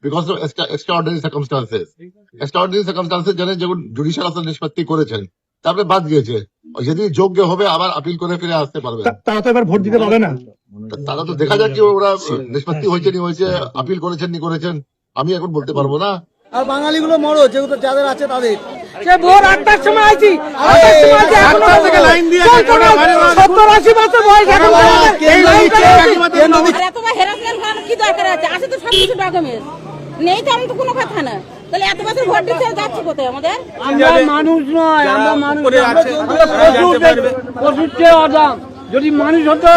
Because of extraordinary circumstances. Extraordinary circumstances জন্য যখন judicial আসলে নিষ্পত্তি করেছেন, তারপরে বাদ গিয়েছে। যদি যোগ্য হবে আবার আপিল করে ফিরে আসতে পারবে। তারা তো এবার ভোট দিতে পারবে না। তারা তো দেখা যাক কি ওরা নিষ্পত্তি হয়েছে নি হয়েছে, আপিল করেছেন নি করেছেন, আমি এখন বলতে পারবো না। আর বাঙালিগুলো মরো, যেগুলো যাদের আছে তাদের সে ভোর 8টার সময় আইছি, 8টার সময় আইছি, এখনো থেকে লাইন দিয়ে 70-80 বছর বয়স এখন আর এতবার হ্যারাসমেন্ট করার কি দরকার আছে? আছে তো সবকিছু ডকুমেন্ট নেই, তো আমি তো কোনো কথা না। তাহলে এত বছর ভোট দিতে যাচ্ছি কোথায় আমাদের? আমরা মানুষ নয়, আমরা মানুষ পশুর চেয়ে অদাম। যদি মানুষ হতো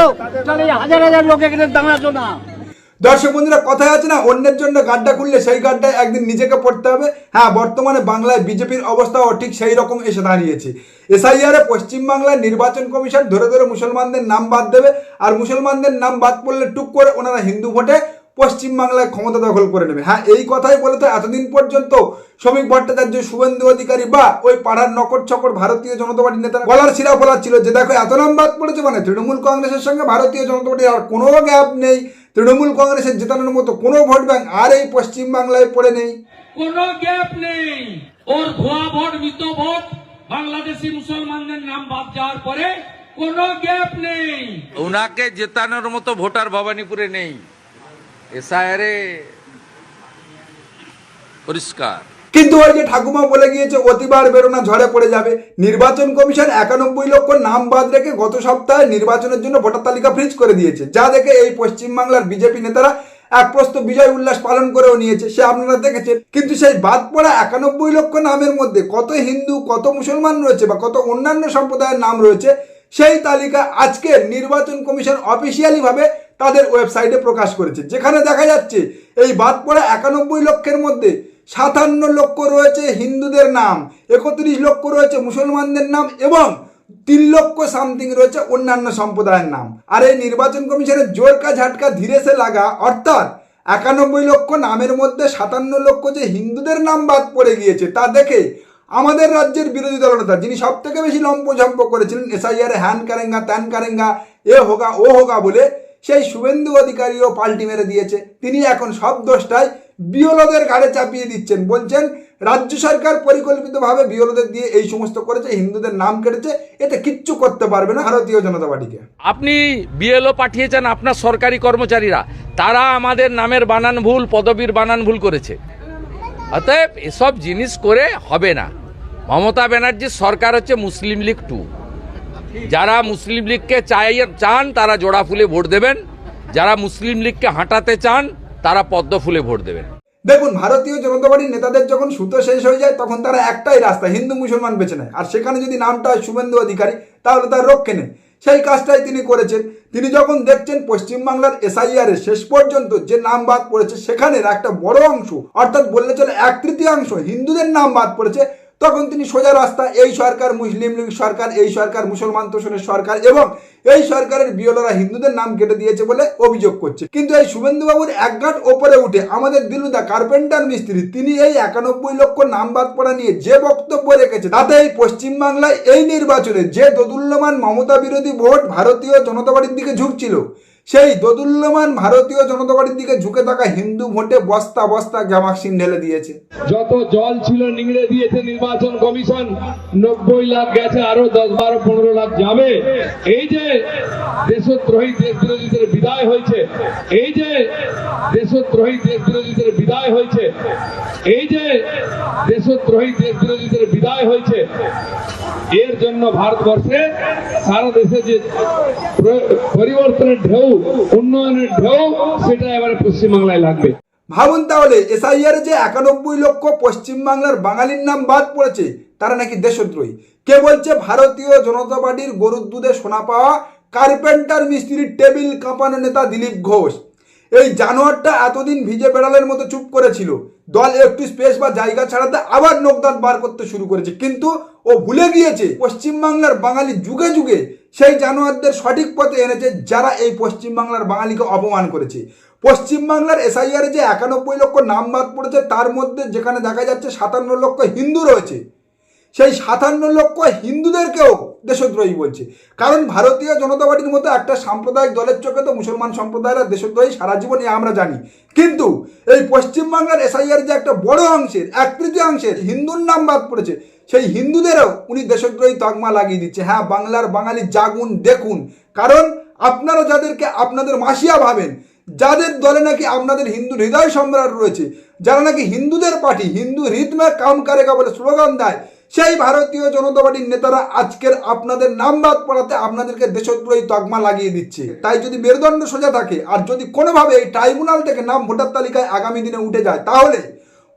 তাহলে হাজার হাজার লোক এখানে দাঁড়াতো না। দর্শক বন্ধুরা, কথায় আছে না, অন্যের জন্য গাড্ডা খুললে সেই গাড্ডায় একদিন নিজেকে পড়তে হবে। হ্যাঁ, বর্তমানে বাংলায় বিজেপির অবস্থাও ঠিক সেই রকম এসে দাঁড়িয়েছে। এসআইআর এ পশ্চিমবাংলার নির্বাচন কমিশন ধরে ধরে মুসলমানদের নাম বাদ দেবে, আর মুসলমানদের নাম বাদ পড়লে টুক করে ওনারা হিন্দু ভোটে পশ্চিমবাংলায় ক্ষমতা দখল করে নেবে। হ্যাঁ, এই কথাই বলে তো এতদিন পর্যন্ত শ্রমিক ভট্টাচার্য, শুভেন্দু অধিকারী বা ওই পাড়ার নকট চকট ভারতীয় জনতা পার্টির নেতারা গলার শিরা ফোলাচ্ছিল যে দেখো এত নাম বাদ পড়েছে, মানে তৃণমূল কংগ্রেসের সঙ্গে ভারতীয় জনতা পার্টির আর কোনো গ্যাপ নেই, তৃণমূল কংগ্রেসের জেতানোর মতো কোনো ভোট ব্যাংক আর এই পশ্চিমবাংলায় পড়ে নেই, কোনো গ্যাপ নেই। ওর ভুয়া ভোট, মৃত ভোট, বাংলাদেশি মুসলমানদের নাম বাদ যাওয়ার পরে কোনো গ্যাপ নেই। ওনাকে জেতানোর মতো ভোটার ভবানীপুরে নেই। এসআইআরে পরিষ্কার। কিন্তু ওই যে ঠাকুমা বলে গিয়েছে অতিবার বেরোনা ঝড়ে পড়ে যাবে। নির্বাচন কমিশন 91 লক্ষ নাম বাদ রেখে গত সপ্তাহে নির্বাচনের জন্য ভোটার তালিকা ফ্রিজ করে দিয়েছে, যা দেখে এই পশ্চিমবাংলার বিজেপি নেতারা এক প্রস্ত বিজয় উল্লাস পালন করেও নিয়েছে, সে আপনারা দেখেছেন। কিন্তু সেই বাদ পড়া 91 লক্ষ নামের মধ্যে কত হিন্দু, কত মুসলমান রয়েছে বা কত অন্যান্য সম্প্রদায়ের নাম রয়েছে, সেই তালিকা আজকে নির্বাচন কমিশন অফিসিয়ালি ভাবে তাদের ওয়েবসাইটে প্রকাশ করেছে, যেখানে দেখা যাচ্ছে এই বাদ পড়া 91 লক্ষের মধ্যে 57 লক্ষ রয়েছে হিন্দুদের নাম, 31 লক্ষ রয়েছে মুসলমানদের নাম এবং 3 লক্ষ সামথিং রয়েছে অন্যান্য সম্প্রদায়ের নাম। আর এই নির্বাচন কমিশনের জোরকা ঝাটকা ধীরে সে লাগা, অর্থাৎ 91 লক্ষ নামের মধ্যে 57 লক্ষ যে হিন্দুদের নাম বাদ পড়ে গিয়েছে, তা দেখে আমাদের রাজ্যের বিরোধী দলনেতা, যিনি সব থেকে বেশি লম্পঝম্প করেছিলেন এসআইআর হ্যান কারেঙ্গা ত্যান কারেঙ্গা, এ হোগা ও হোগা বলে, সেই শুভেন্দু অধিকারীও পাল্টি মেরে দিয়েছে। তিনি এখন সব দোষটাই বিওলোদের ঘাড়ে চাপিয়ে দিচ্ছেন, বলছেন রাজ্য সরকার পরিকল্পিতভাবে বিওলোদের দিয়ে এই সমস্ত করেছে, হিন্দুদের নাম কেটেছে, এতে কিচ্ছু করতে পারবে না ভারতীয় জনতা পার্টিকে। আপনি বিএলও পাঠিয়েছেন আপনার সরকারি কর্মচারীরা, তারা আমাদের নামের বানান ভুল, পদবীর বানান ভুল করেছে। অতএব এসব জিনিস করে হবে না। মমতা ব্যানার্জির সরকার হচ্ছে মুসলিম লীগ 2। যারা মুসলিম লীগকে চান তারা জোড়া ফুলে ভোট দেবেন, যারা মুসলিম লীগকে হাঁটাতে চান তারা পদ্ম ফুলে ভোট দেবেন। দেখুন, ভারতীয় জনতা পার্টির নেতাদের যখন সুতো শেষ হয়ে যায় তখন তারা একটাই রাস্তা, হিন্দু মুসলমান বেছে নেয়। আর সেখানে যদি নামটা হয় শুভেন্দু অধিকারী, তাহলে তার রক্ষে নেই। সেই কাজটাই তিনি করেছেন। তিনি যখন দেখছেন পশ্চিমবাংলার এসআইআর এর শেষ পর্যন্ত যে নাম বাদ পড়েছে সেখানের একটা বড় অংশ, অর্থাৎ বললে চলে 1/3 হিন্দুদের নাম বাদ পড়েছে, তখন তিনি সোজা রাস্তা, এই সরকার মুসলিম লীগ সরকার, এই সরকার মুসলমান তোষণের সরকার এবং এই সরকারের বিওলরা হিন্দুদের নাম কেটে দিয়েছে বলে অভিযোগ করছে। কিন্তু এই শুভেন্দুবাবুর এক ঘাট ওপরে উঠে আমাদের দিলুদা কার্পেন্টার মিস্ত্রি, তিনি এই 91 লক্ষ নাম বাদ পড়া নিয়ে যে বক্তব্য রেখেছে, তাতে এই পশ্চিমবাংলায় এই নির্বাচনে যে দোদুল্যমান মমতা বিরোধী ভোট ভারতীয় জনতা পার্টির দিকে ঝুঁকছিল, সেই দোদুল্যমান ভারতীয় জনতা পার্টির দিকে ঝুঁকে থাকা হিন্দু ভোটে বস্তা বস্তা গ্যামাক্সিন ঢেলে দিয়েছে। যত জল ছিল নিংড়ে দিয়েছে নির্বাচন কমিশন। 90 লাখ গেছে, আরো 10, 12, 15 লাখ যাবে। এই যে দেশদ্রোহী দেশ বিরোধীদের বিদায় হয়েছে, এই যে দেশদ্রোহী দেশ বিরোধীদের বিদায় হয়েছে, এই যে দেশদ্রোহী দেশ বিরোধীদের বিদায় হয়েছে, এর জন্য ভারতবর্ষে সারা দেশে যে পরিবর্তনের ঢেউ, উন্নয়নের ঢেউ, সেটা এবারে পশ্চিমবাংলায় লাগবে। ভাবুন তাহলে, এসআইআর যে 91 লক্ষ পশ্চিমবাংলার বাঙালির নাম বাদ পড়েছে, তারা নাকি দেশদ্রোহী। কে বলছে? ভারতীয় জনতা পার্টির গরুর দুধে সোনা পাওয়া কার্পেন্টার মিস্ত্রির টেবিল কাঁপানো নেতা দিলীপ ঘোষ। এই জানোয়ারটা এতদিন ভিজে বেড়ালের মতো চুপ করেছিল, দল একটু স্পেস বা জায়গা ছাড়াতে আবার নোকদাঁত বার করতে শুরু করেছে। কিন্তু ও ভুলে গিয়েছে পশ্চিমবাংলার বাঙালি যুগে যুগে সেই জানোয়ারদের সঠিক পথে এনেছে, যারা এই পশ্চিমবাংলার বাঙালিকে অপমান করেছে। পশ্চিমবাংলার এসআইআর যে 91 লক্ষ নাম বাদ পড়েছে, তার মধ্যে যেখানে দেখা যাচ্ছে 57 লক্ষ হিন্দু রয়েছে, সেই 57 লক্ষ হিন্দুদেরকেও দেশদ্রোহী বলছে। কারণ ভারতীয় জনতা পার্টির মতো একটা সাম্প্রদায়িক দলের চোখে তো মুসলমান সম্প্রদায়ের দেশদ্রোহী সারা জীবনই আমরা জানি, কিন্তু এই পশ্চিমবাংলার এসআইআর যে একটা বড় অংশের 1/3 হিন্দুর নাম বাদ পড়েছে, সেই হিন্দুদেরও উনি দেশদ্রোহী তকমা লাগিয়ে দিচ্ছে। হ্যাঁ, বাংলার বাঙালি জাগুন দেখুন, কারণ আপনারা যাদেরকে আপনাদের মাসিয়া ভাবেন, যাদের দলে নাকি আপনাদের হিন্দু হৃদয় সম্রাট রয়েছে, যারা নাকি হিন্দুদের পার্টি, হিন্দু রিতমে কাম করেগা বলে স্লোগান দেয়, সেই ভারতীয় জনতা পার্টির নেতারা আজকের আপনাদের নাম বাদ পড়াতে আপনাদেরকে দেশদ্রোহী তকমা লাগিয়ে দিচ্ছে। তাই যদি মেরুদণ্ড সোজা থাকে আর যদি কোনোভাবে এই ট্রাইব্যুনাল থেকে নাম ভোটার তালিকায় আগামী দিনে উঠে যায়, তাহলে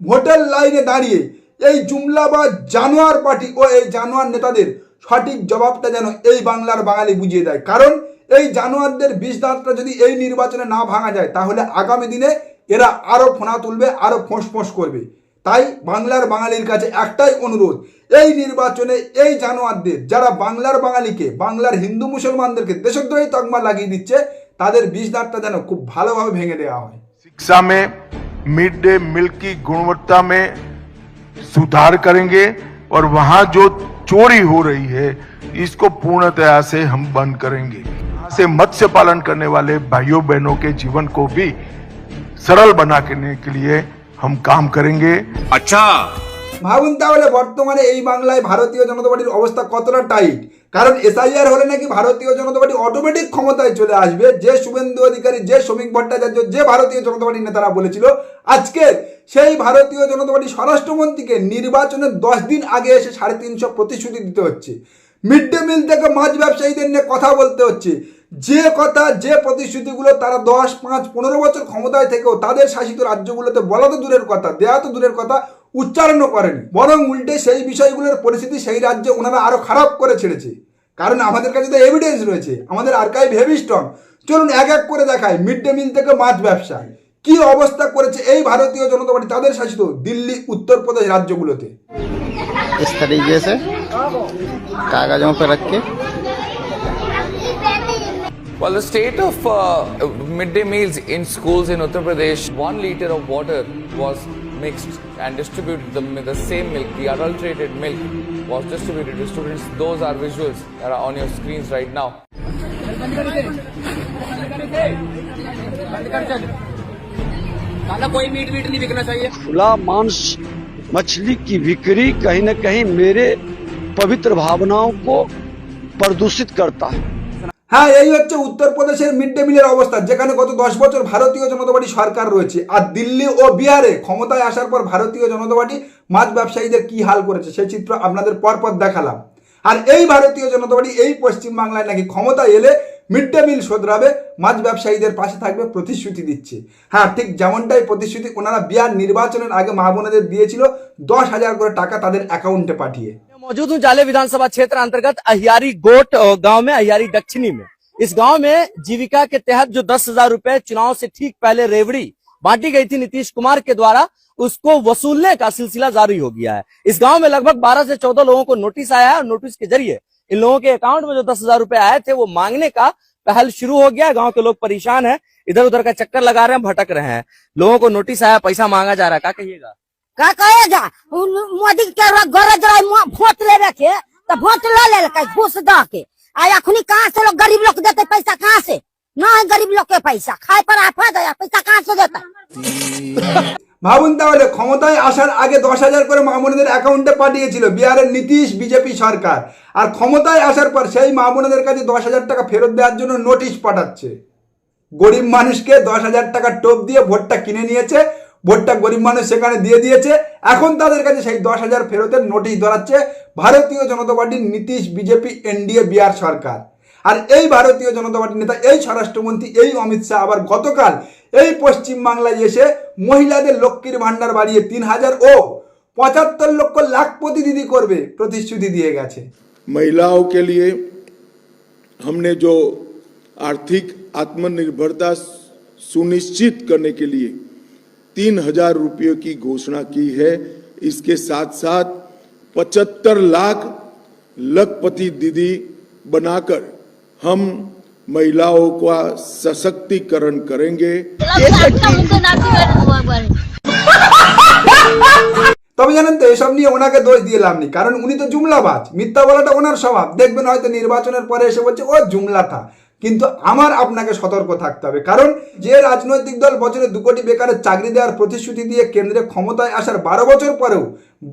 ভোটের লাইনে দাঁড়িয়ে এই জুমলা বা জানোয়ার পার্টি ও এই জানোয়ার নেতাদের সঠিক জবাবটা যেন এই বাংলার বাঙালি বুঝিয়ে দেয়। কারণ এই জানোয়ারদের বিষ দাঁতটা যদি এই নির্বাচনে না ভাঙা যায়, তাহলে আগামী দিনে এরা আরো ফোনা তুলবে, আরো ফোঁস করবে। তাই বাংলার বাঙালির কাছে একটাই অনুরোধ, এই নির্বাচনে এই জানোয়ারদের, যারা বাংলার বাঙালিকে, বাংলার হিন্দু মুসলমানদেরকে দেশদ্রোহী তকমা লাগিয়ে দিচ্ছে, তাদের বিষ দাঁতটা যেন খুব ভালোভাবে ভেঙে দেওয়া হয়। शिक्षा में मिड डे मील की गुणवत्ता में सुधार करेंगे और वहां जो चोरी हो रही है इसको पूर्णतया से हम बंद करेंगे। यहाँ से मत्स्य पालन करने वाले भाइयों बहनों के जीवन को भी सरल बनाने के लिए हम काम करेंगे। अच्छा, ভাবুন তাহলে বর্তমানে এই বাংলায় ভারতীয় জনতা পার্টির অবস্থা কতটা টাইট। কারণ এসআইআর হলে নাকি ভারতীয় জনতা পার্টি অটোমেটিক ক্ষমতায় চলে আসবে। যে শুভেন্দু অধিকারী, যে শ্রমিক ভট্টাচার্য, যে ভারতীয় জনতা পার্টির নেতারা বলেছিল, আজকে সেই ভারতীয় জনতা পার্টির স্বরাষ্ট্রমন্ত্রীকে নির্বাচনের 10 দিন আগে এসে 350 প্রতিশ্রুতি দিতে হচ্ছে। মিড ডে মিল থেকে মাছ ব্যবসায়ীদের নিয়ে কথা বলতে হচ্ছে। যে কথা, যে প্রতিশ্রুতিগুলো তারা 10, 5, 15 বছর ক্ষমতায় থেকেও তাদের শাসিত রাজ্যগুলোতে বলা তো দূরের কথা, দেয়া তো দূরের কথা, উচ্চারণও করেনি, বরং উল্টে সেই বিষয়গুলোর পরিস্থিতি সেই রাজ্যে ওনারা আরো খারাপ করে ছেড়েছে। কারণ আমাদের কাছে তো এভিডেন্স রয়েছে, আমাদের আর্কাইভ হেভি স্ট্রং। চলুন এক এক করে দেখায় মিড ডে মিল থেকে মাছ ব্যবসা কি অবস্থা করেছে এই ভারতীয় জনতা পার্টি তাদের শাসিত দিল্লি, উত্তরপ্রদেশ রাজ্যগুলোতে। इस तरीके से कागजों पर रख के Well, the state of midday meals in schools in Uttar Pradesh, 1 liter of water was mixed and distributed. The same milk, the adulterated milk, was distributed to students. Those are visuals that are on your screens right now. कोई meet नहीं बिकना चाहिए। खुला मांस मछली की बिक्री कहीं न कहीं मेरे पवित्र भावनाओं को प्रदूषित करता है। হ্যাঁ, এই হচ্ছে উত্তরপ্রদেশের মিড ডে মিলের অবস্থা, যেখানে গত 10 বছর ভারতীয় জনতা পার্টি সরকার রয়েছে। আর দিল্লি ও বিহারে ক্ষমতায় আসার পর ভারতীয় জনতা পার্টি মাছ ব্যবসায়ীদের কি হাল করেছে সেই চিত্র আপনাদের পরপর দেখালাম। আর এই ভারতীয় জনতা পার্টি এই পশ্চিমবাংলায় নাকি ক্ষমতায় এলে মিড ডে মিল শোধরাবে, মাছ ব্যবসায়ীদের পাশে থাকবে, প্রতিশ্রুতি দিচ্ছে। হ্যাঁ, ঠিক যেমনটাই প্রতিশ্রুতি ওনারা বিহার নির্বাচনের আগে মা বোনেদের দিয়েছিল 10,000 করে টাকা তাদের অ্যাকাউন্টে পাঠিয়ে। मौजूद हूँ जाले विधानसभा क्षेत्र अंतर्गत अहियारी गोट गांव में, अहियारी दक्षिणी में। इस गांव में जीविका के तहत जो 10,000 रुपए चुनाव से ठीक पहले रेवड़ी बांटी गई थी नीतीश कुमार के द्वारा, उसको वसूलने का सिलसिला जारी हो गया है। इस गांव में लगभग 12 से 14 लोगों को नोटिस आया है और नोटिस के जरिए इन लोगों के अकाउंट में जो 10,000 रुपए आए थे वो मांगने का पहल शुरू हो गया है। गांव के लोग परेशान हैं, इधर उधर का चक्कर लगा रहे हैं, भटक रहे हैं। लोगों को नोटिस आया, पैसा मांगा जा रहा है, क्या कहिएगा? का कहेगा मोदी के गरज रहे वोट ले रखे तो वोट ले घूस द के अखनी कहाँ से लोग गरीब लोग देते पैसा, कहाँ से ना है गरीब लोग के पैसा, खाए पर आफत है, पैसा कहाँ से देता। ভাবুন তাহলে ক্ষমতায় আসার আগে 10,000 করে মা বোনেদের অ্যাকাউন্টে পাঠিয়েছিল বিহারের নীতিশ বিজেপি সরকার, আর ক্ষমতায় আসার পর সেই মা বোনেদের কাছে 10,000 টাকা ফেরত দেওয়ার জন্য নোটিশ পাঠাচ্ছে। গরিব মানুষকে 10,000 টাকা টোপ দিয়ে ভোটটা কিনে নিয়েছে, ভোটটা গরিব মানুষ সেখানে দিয়ে দিয়েছে। এখন তাদের কাছে সেই 10,000 ফেরতের নোটিশ ধরাচ্ছে ভারতীয় জনতা পার্টির নীতিশ বিজেপি এনডিএ বিহার সরকার। আর এই ভারতীয় জনতা পার্টির নেতা, এই স্বরাষ্ট্রমন্ত্রী, এই অমিত শাহ আবার গতকাল এই পশ্চিমবাংলায় এসে মহিলাদের লক্ষ্মীর ভান্ডার বাড়িয়ে 3,000 ও 75 লক্ষ লাখপতি দিদি করবে প্রতিশ্রুতি দিয়ে গেছে। महिलाओं के लिए हमने जो आर्थिक आत्मनिर्भरता सुनिश्चित करने के लिए 3,000 रुपयों की घोषणा की है। इसके साथ साथ 75 लाख लखपति दीदी बनाकर हम महिलाओं का सशक्तिकरण करेंगे। তবে জানেন তো এসব নিয়ে ওনাকে দোষ দিয়ে লাভ নেই, কারণ উনি তো জুমলাবাজ, মিথ্যা বলাটা ওনার স্বভাব। দেখবেন হয়তো নির্বাচনের পরে এসে বলছে ও জুমলা থা। কিন্তু আমার আপনাকে সতর্ক থাকতে হবে, কারণ যে রাজনৈতিক দল বছরে 2 কোটি বেকারের চাকরি দেওয়ার প্রতিশ্রুতি দিয়ে কেন্দ্রে ক্ষমতায় আসার 12 বছর পরেও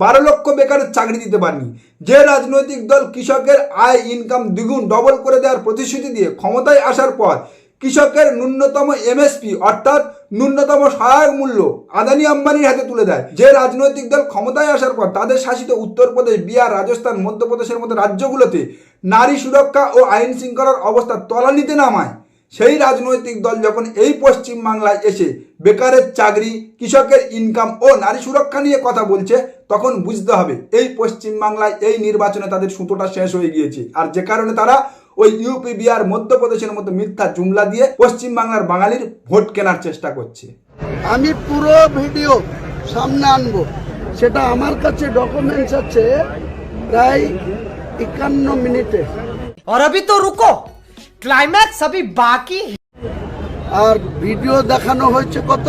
12 লক্ষ বেকারের চাকরি দিতে পারেনি, যে রাজনৈতিক দল কৃষকের আয় ইনকাম দ্বিগুণ ডবল করে দেওয়ার প্রতিশ্রুতি দিয়ে ক্ষমতায় আসার পর কৃষকের ন্যূনতম এমএসপি অর্থাৎ ন্যূনতম সহায়ক মূল্য আদানি আম্বানির হাতে তুলে দেয়, যে রাজনৈতিক দল ক্ষমতায় আসার পর তাদের শাসিত উত্তরপ্রদেশ, বিহার, রাজস্থান, মধ্যপ্রদেশের মতো রাজ্যগুলোতে নারী সুরক্ষা ও আইন শৃঙ্খলার অবস্থা তলানিতে নামায়, সেই রাজনৈতিক দল যখন এই পশ্চিম বাংলায় এসে বেকারের চাকরি, কৃষকের ইনকাম ও নারী সুরক্ষা নিয়ে কথা বলছে, তখন বুঝতে হবে এই পশ্চিম বাংলায় এই নির্বাচনে তাদের সুতোটা শেষ হয়ে গিয়েছে। আর যে কারণে তারা ওই ইউপি, বিহার, মধ্যপ্রদেশের মতো মিথ্যা জুমলা দিয়ে পশ্চিম বাংলার বাঙালির ভোট কেনার চেষ্টা করছে। আমি পুরো ভিডিও সামনে আনবো, সেটা আমার কাছে ডকুমেন্টস আছে প্রায় 51 মিনিটে। और अभी तो रुको, क्लाइमैक्स अभी बाकी। আর ভিডিও দেখানো হয়েছে কত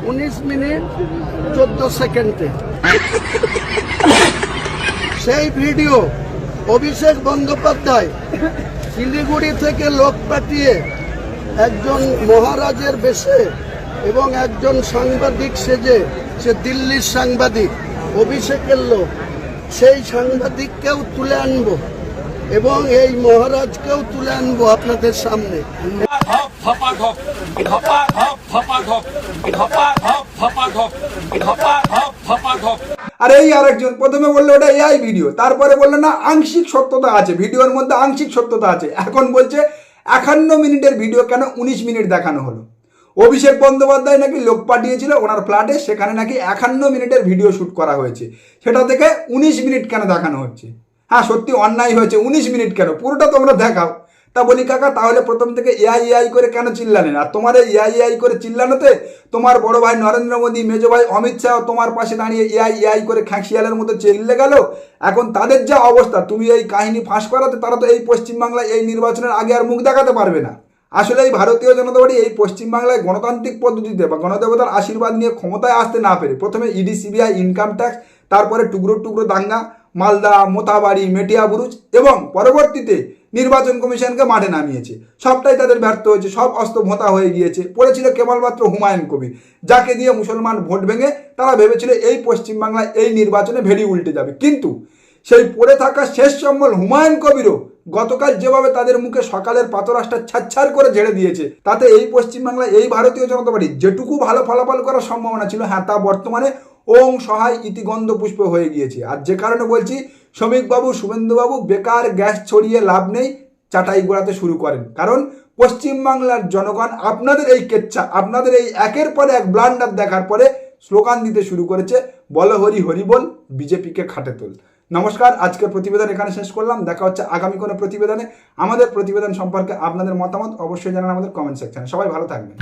19 মিনিট 14 সেকেন্ডে। সেই ভিডিও অভিষেক বন্দ্যোপাধ্যায় শিলিগুড়ি থেকে লোক পাঠিয়ে একজন মহারাজের বেশে এবং একজন সাংবাদিক সেজে, সে দিল্লির সাংবাদিক, অভিষেকের লোক, সেই সাংবাদিককেও তুলে আনবো এবং এই মহারাজকেও তুলে আনবো আপনাদের সামনে। আর এই আরেকজন প্রথমে বললো ওটা এআই ভিডিও, তারপরে বললো না আংশিক সত্যতা আছে, ভিডিওর মধ্যে আংশিক সত্যতা আছে, এখন বলছে 51 মিনিটের ভিডিও কেন 19 মিনিট দেখানো হলো। অভিষেক বন্দ্যোপাধ্যায় নাকি লোক পাঠিয়েছিল ওনার ফ্ল্যাটে, সেখানে নাকি 51 মিনিটের ভিডিও শ্যুট করা হয়েছে, সেটা থেকে 19 মিনিট কেন দেখানো হচ্ছে? হ্যাঁ সত্যি অন্যায় হয়েছে, 19 মিনিট কেন, পুরোটা তোমরা দেখাও। তা বলি কাকা, তাহলে প্রথম থেকে এআই করে কেন চিল্লালেন? আর তোমার এই এআই করে চিল্লানোতে তোমার বড় ভাই নরেন্দ্র মোদী, মেজো ভাই অমিত শাহ তোমার পাশে দাঁড়িয়ে এআই করে খ্যাঁকশিয়ালের মতো চিল্লে গেল। এখন তাদের যা অবস্থা, তুমি এই কাহিনী ফাঁস করাতে তারা তো এই পশ্চিমবাংলায় এই নির্বাচনের আগে আর মুখ দেখাতে পারবে না। আসলে এই ভারতীয় জনতা পার্টি এই পশ্চিমবাংলায় গণতান্ত্রিক পদ্ধতিতে বা গণদেবতার আশীর্বাদ নিয়ে ক্ষমতায় আসতে না পেরে প্রথমে ইডি, সিবিআই, ইনকাম ট্যাক্স, তারপরে টুকরো টুকরো দাঙ্গা, মালদা, মোথাবাড়ি, মেটিয়াবুরুজ এবং পরবর্তীতে নির্বাচন কমিশনকে মাঠে নামিয়েছে। সবটাই তাদের ব্যর্থ হয়েছে, সব অস্ত্র ভোঁতা হয়ে গিয়েছে। পড়েছিল কেবলমাত্র হুমায়ুন কবির, যাকে দিয়ে মুসলমান ভোট ভেঙে তারা ভেবেছিল এই পশ্চিমবাংলায় এই নির্বাচনে ভেড়ি উল্টে যাবে। কিন্তু সেই পড়ে থাকা শেষ সম্বল হুমায়ুন কবিরও গতকাল যেভাবে তাদের মুখে সকালের পাতরাসটা ছাড়ছাড় করে ঝেড়ে দিয়েছে, তাতে এই পশ্চিমবাংলায় এই ভারতীয় জনতা পার্টি যেটুকু ভালো ফলাফল করার সম্ভাবনা ছিল, হ্যাঁ তা বর্তমানে ওং সহায় ইতিগন্ধ পুষ্প হয়ে গিয়েছে। আর যে কারণে বলছি, শ্রমিকবাবু, শুভেন্দুবাবু বেকার গ্যাস ছড়িয়ে লাভ নেই, চাটাই গোড়াতে শুরু করেন। কারণ পশ্চিমবাংলার জনগণ আপনাদের এই কেচ্ছা, আপনাদের এই একের পর এক ব্লান্ডার দেখার পরে স্লোগান দিতে শুরু করেছে, বল হরি হরি বল, বিজেপিকে খাটে তোল। নমস্কার, আজকের প্রতিবেদন এখানে শেষ করলাম। দেখা হচ্ছে আগামী কোনো প্রতিবেদনে। আমাদের প্রতিবেদন সম্পর্কে আপনাদের মতামত অবশ্যই জানান আমাদের কমেন্ট সেকশনে। সবাই ভালো থাকবেন।